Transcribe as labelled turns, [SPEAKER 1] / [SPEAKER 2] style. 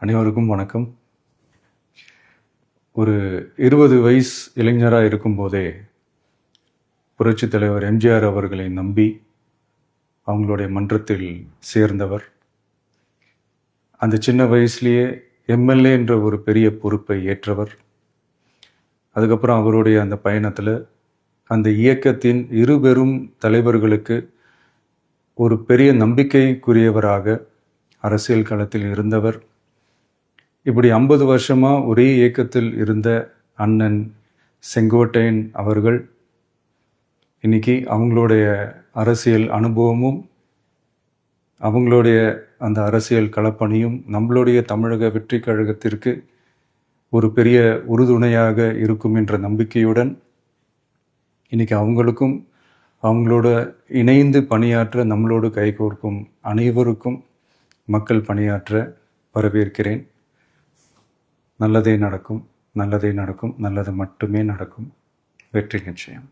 [SPEAKER 1] அனைவருக்கும் வணக்கம். ஒரு 20 வயசு இளைஞராக இருக்கும்போதே புரட்சித் தலைவர் எம்ஜிஆர் அவர்களை நம்பி அவங்களுடைய மன்றத்தில் சேர்ந்தவர். அந்த சின்ன வயசுலேயே எம்எல்ஏ என்ற ஒரு பெரிய பொறுப்பை ஏற்றவர். அதுக்கப்புறம் அவருடைய அந்த பயணத்தில் அந்த இயக்கத்தின் இருபெரும் தலைவர்களுக்கு ஒரு பெரிய நம்பிக்கைக்குரியவராக அரசியல் களத்தில் இருந்தவர். இப்படி 50 வருஷமாக ஒரே இயக்கத்தில் இருந்த அண்ணன் செங்கோட்டையன் அவர்கள் இன்னைக்கு அவங்களுடைய அரசியல் அனுபவமும் அவங்களுடைய அந்த அரசியல் களப்பணியும் நம்மளுடைய தமிழக வெற்றி கழகத்திற்கு ஒரு பெரிய உறுதுணையாக இருக்கும் என்ற நம்பிக்கையுடன் இன்னைக்கு அவங்களுக்கும் அவங்களோட இணைந்து பணியாற்ற நம்மளோடு கைகோர்க்கும் அனைவருக்கும் மக்கள் பணியாற்ற வரவேற்கிறேன். நல்லதே நடக்கும், நல்லதே நடக்கும், நல்லது மட்டுமே நடக்கும். வெற்றி நிச்சயம்.